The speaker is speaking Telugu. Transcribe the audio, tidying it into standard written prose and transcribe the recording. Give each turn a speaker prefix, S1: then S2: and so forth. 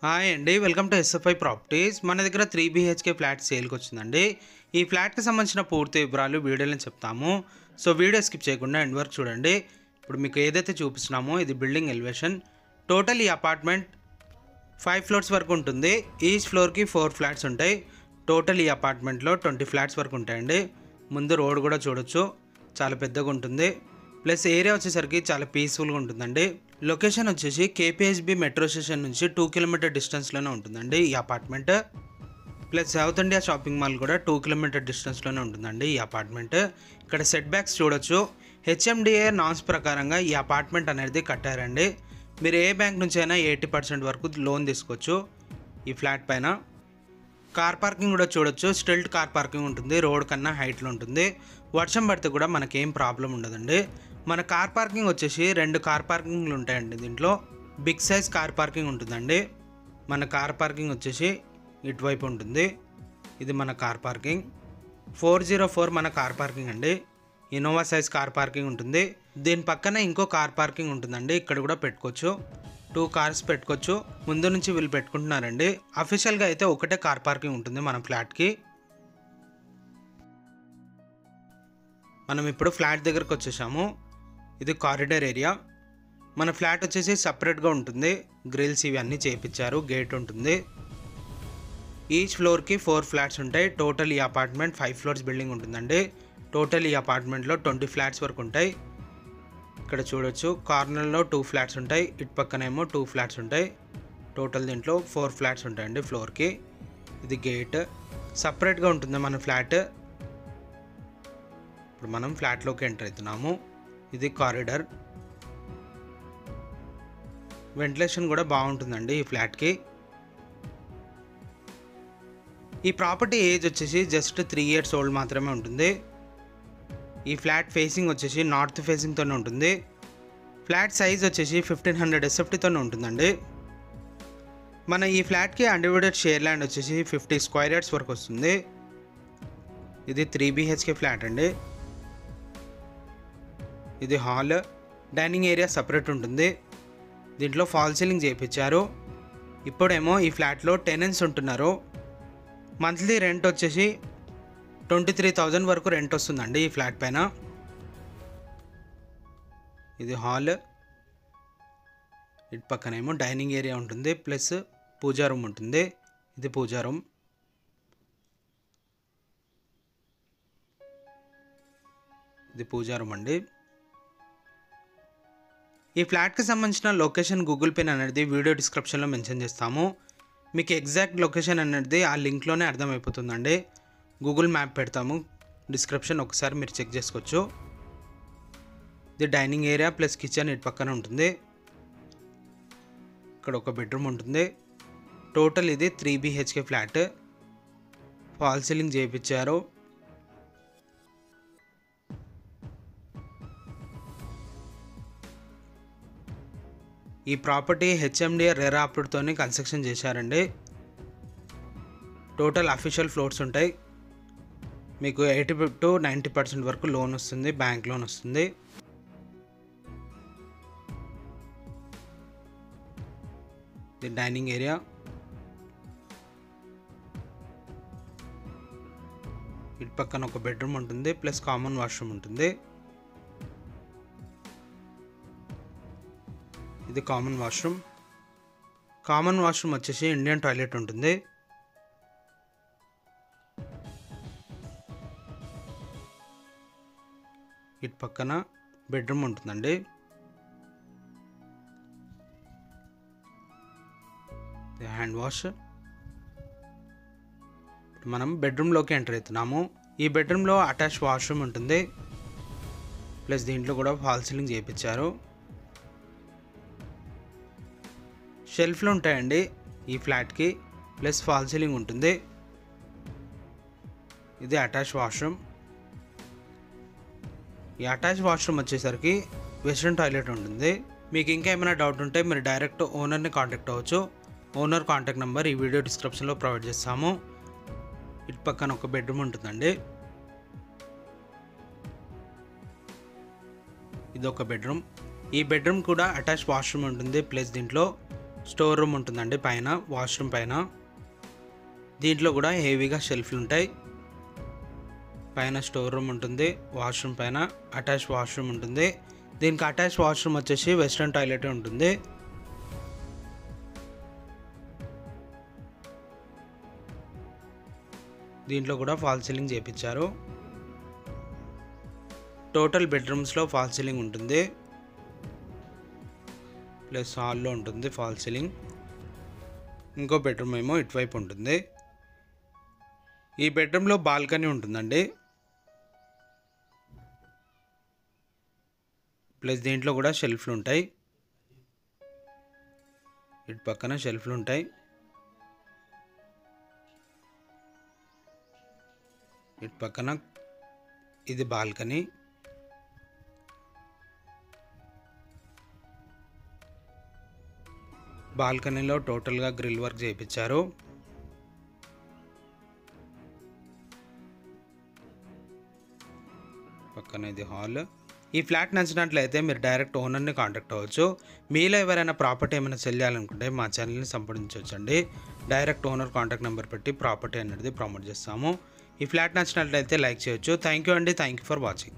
S1: హాయ్ అండి, వెల్కమ్ టు ఎస్ఎఫ్ఐ ప్రాపర్టీస్. మన దగ్గర 3 BHK ఫ్లాట్ సేల్కి వచ్చిందండి. ఈ ఫ్లాట్కి సంబంధించిన పూర్తి వివరాలు వీడియోలో చెప్తాము. సో వీడియో స్కిప్ చేయకుండా ఎండ్ వరకు చూడండి. ఇప్పుడు మీకు ఏదైతే చూపిస్తున్నామో ఇది బిల్డింగ్ ఎలివేషన్. టోటల్ ఈ అపార్ట్మెంట్ 5 ఫ్లోర్స్ వరకు ఉంటుంది. ఈచ్ ఫ్లోర్కి 4 ఫ్లాట్స్ ఉంటాయి. టోటల్ ఈ అపార్ట్మెంట్లో 20 ఫ్లాట్స్ వరకు ఉంటాయండి. ముందు రోడ్ కూడా చూడొచ్చు, చాలా పెద్దగా ఉంటుంది. ప్లస్ ఏరియా వచ్చేసరికి చాలా పీస్ఫుల్గా ఉంటుందండి. లొకేషన్ వచ్చేసి KPHB మెట్రో స్టేషన్ నుంచి 2 కిలోమీటర్ డిస్టెన్స్లోనే ఉంటుందండి ఈ apartment. Plus south India shopping mall కూడా 2 కిలోమీటర్ డిస్టెన్స్లోనే ఉంటుందండి ఈ అపార్ట్మెంట్. ఇక్కడ సెట్ బ్యాక్స్ చూడొచ్చు. HMDA నామ్స్ ప్రకారంగా ఈ అపార్ట్మెంట్ అనేది కట్టారండి. మీరు ఏ బ్యాంక్ నుంచి అయినా 80% వరకు లోన్ తీసుకోవచ్చు ఈ ఫ్లాట్ పైన. కార్ పార్కింగ్ కూడా చూడొచ్చు. స్టిల్ట్ కార్ పార్కింగ్ ఉంటుంది, రోడ్ కన్నా హైట్లో ఉంటుంది. వర్షం పడితే కూడా మనకేం ప్రాబ్లం ఉండదండి. మన కార్ పార్కింగ్ వచ్చేసి 2 కార్ పార్కింగ్లు ఉంటాయండి. దీంట్లో బిగ్ సైజ్ కార్ పార్కింగ్ ఉంటుందండి. మన కార్ పార్కింగ్ వచ్చేసి ఇటువైపు ఉంటుంది. ఇది మన కార్ పార్కింగ్ 404 మన కార్ పార్కింగ్ అండి. ఇన్నోవా సైజ్ కార్ పార్కింగ్ ఉంటుంది. దీని పక్కన ఇంకో కార్ పార్కింగ్ ఉంటుందండి. ఇక్కడ కూడా పెట్టుకోవచ్చు, 2 కార్స్ పెట్టుకోవచ్చు. ముందు నుంచి వీళ్ళు పెట్టుకుంటున్నారండి. అఫీషియల్గా అయితే ఒకటే కార్ పార్కింగ్ ఉంటుంది మన ఫ్లాట్కి. మనం ఇప్పుడు ఫ్లాట్ దగ్గరకు వచ్చేసాము. ఇది కారిడార్ ఏరియా. మన ఫ్లాట్ వచ్చేసి సపరేట్గా ఉంటుంది. గ్రిల్స్ ఇవన్నీ చేయించారు, గేట్ ఉంటుంది. ఈచ్ ఫ్లోర్కి 4 ఫ్లాట్స్ ఉంటాయి. టోటల్ ఈ అపార్ట్మెంట్ 5 ఫ్లోర్స్ బిల్డింగ్ ఉంటుందండి. టోటల్ ఈ అపార్ట్మెంట్లో 20 ఫ్లాట్స్ వరకు ఉంటాయి. ఇక్కడ చూడొచ్చు, కార్నర్లో 2 ఫ్లాట్స్ ఉంటాయి, ఇటు పక్కనేమో 2 ఫ్లాట్స్ ఉంటాయి. టోటల్ దీంట్లో 4 ఫ్లాట్స్ ఉంటాయండి ఫ్లోర్కి. ఇది గేట్, సపరేట్గా ఉంటుంది మన ఫ్లాట్. ఇప్పుడు మనం ఫ్లాట్లోకి ఎంటర్ అవుతున్నాము. ఇది కారిడార్. వెంటిలేషన్ కూడా బాగుంటుందండి ఈ ఫ్లాట్కి. ఈ ప్రాపర్టీ ఏజ్ వచ్చేసి జస్ట్ 3 years ఓల్డ్ మాత్రమే ఉంటుంది. ఈ ఫ్లాట్ ఫేసింగ్ వచ్చేసి నార్త్ ఫేసింగ్తోనే ఉంటుంది. ఫ్లాట్ సైజ్ వచ్చేసి 1500 SFTతోనే ఉంటుందండి. మన ఈ ఫ్లాట్కి అన్డివైడెడ్ షేర్ ల్యాండ్ వచ్చేసి 50 స్క్వేర్ యార్డ్స్ వరకు వస్తుంది. ఇది 3 BHK ఫ్లాట్ అండి. ఇది హాల్, డైనింగ్ ఏరియా సపరేట్ ఉంటుంది. దీంట్లో ఫాల్ సీలింగ్ చేయించారు. ఇప్పుడేమో ఈ ఫ్లాట్లో టెనెంట్స్ ఉంటున్నారు. మంత్లీ రెంట్ వచ్చేసి 23,000 వరకు రెంట్ వస్తుందండి ఈ ఫ్లాట్ పైన. ఇది హాల్, ఇటు పక్కనేమో డైనింగ్ ఏరియా ఉంటుంది, ప్లస్ పూజా రూమ్ ఉంటుంది. ఇది పూజా రూమ్. ఇది పూజా రూమ్ అండి. ఈ ఫ్లాట్కి సంబంధించిన లొకేషన్ గూగుల్ పిన్ అనేది వీడియో డిస్క్రిప్షన్లో మెన్షన్ చేస్తాము. మీకు ఎగ్జాక్ట్ లొకేషన్ అనేది ఆ లింక్లోనే అర్థమైపోతుందండి. గూగుల్ మ్యాప్ పెడతాము డిస్క్రిప్షన్, ఒకసారి మీరు చెక్ చేసుకోవచ్చు. ఇది డైనింగ్ ఏరియా ప్లస్ కిచెన్ ఇటు పక్కన ఉంటుంది. ఇక్కడ ఒక బెడ్రూమ్ ఉంటుంది. టోటల్ ఇది 3 BHK ఫ్లాట్. ఫాల్ సీలింగ్ చేయించారు. ఈ ప్రాపర్టీ HMDA రెరా అప్రూవ్డ్తోనే కన్స్ట్రక్షన్ చేశారండి. టోటల్ అఫీషియల్ ఫ్లోర్స్ ఉంటాయి. మీకు 80 to 90% వరకు లోన్ వస్తుంది, బ్యాంక్ లోన్ వస్తుంది. ఇది డైనింగ్ ఏరియా. ఇటు పక్కన ఒక బెడ్రూమ్ ఉంటుంది, ప్లస్ కామన్ వాష్రూమ్ ఉంటుంది. ఇది కామన్ వాష్రూమ్. కామన్ వాష్రూమ్ వచ్చేసి ఇండియన్ టాయిలెట్ ఉంటుంది. ఇటు పక్కన బెడ్రూమ్ ఉంటుందండి. Hand wash. మనం బెడ్రూమ్లోకి ఎంటర్ అవుతున్నాము. ఈ బెడ్రూమ్లో అటాచ్ వాష్రూమ్ ఉంటుంది, ప్లస్ దీంట్లో కూడా ఫాల్ సీలింగ్ చేయించారు. షెల్ఫ్లు ఉంటాయండి ఈ ఫ్లాట్కి, ప్లస్ ఫాల్ సీలింగ్ ఉంటుంది. ఇది అటాచ్ వాష్రూమ్. ఈ అటాచ్ వాష్రూమ్ వచ్చేసరికి వెస్ట్రన్ టాయిలెట్ ఉంటుంది. మీకు ఇంకా ఏమైనా డౌట్ ఉంటే మీరు డైరెక్ట్ ఓనర్ని కాంటాక్ట్ అవ్వచ్చు. ఓనర్ కాంటాక్ట్ నెంబర్ ఈ వీడియో డిస్క్రిప్షన్లో ప్రొవైడ్ చేస్తాము. ఇటు పక్కన ఒక బెడ్రూమ్ ఉంటుందండి. ఇది ఒక బెడ్రూమ్. ఈ బెడ్రూమ్ కూడా అటాచ్ వాష్రూమ్ ఉంటుంది, ప్లస్ దీంట్లో స్టోర్ రూమ్ ఉంటుందండి పైన, వాష్రూమ్ పైన. దీంట్లో కూడా హెవీగా షెల్ఫ్లు ఉంటాయి. పైన స్టోర్ రూమ్ ఉంటుంది, వాష్రూమ్ పైన అటాచ్ వాష్రూమ్ ఉంటుంది. దీనికి అటాచ్ వాష్రూమ్ వచ్చేసి వెస్ట్రన్ టాయిలెట్ ఉంటుంది. దీంట్లో కూడా ఫాల్ సీలింగ్ చేయించారు. టోటల్ బెడ్రూమ్స్లో ఫాల్ సీలింగ్ ఉంటుంది, ప్లస్ హాల్లో ఉంటుంది ఫాల్ సీలింగ్. ఇంకో బెడ్రూమ్ ఏమో ఇటువైపు ఉంటుంది. ఈ బెడ్రూమ్లో బాల్కనీ ఉంటుందండి, ప్లస్ దీంట్లో కూడా షెల్ఫ్లు ఉంటాయి. ఇటు పక్కన షెల్ఫ్లు ఉంటాయి. ఇటు పక్కన ఇది బాల్కనీ. బాల్కనీలో టోటల్గా గ్రిల్ వర్క్ చేయించారు. పక్కన ఇది హాల్. ఈ ఫ్లాట్ నచ్చినట్లయితే మీరు డైరెక్ట్ ఓనర్ని కాంటాక్ట్ అవ్వచ్చు. మీలో ఎవరైనా ప్రాపర్టీ ఏమైనా సెల్ చేయాలనుకుంటే మా ఛానల్ని సంప్రదించవచ్చండి. డైరెక్ట్ ఓనర్ కాంటాక్ట్ నెంబర్ పెట్టి ప్రాపర్టీ అనేది ప్రమోట్ చేస్తాము. ఈ ఫ్లాట్ నచ్చినట్లయితే లైక్ చేయొచ్చు. థ్యాంక్ యూ అండి. Thank you for watching.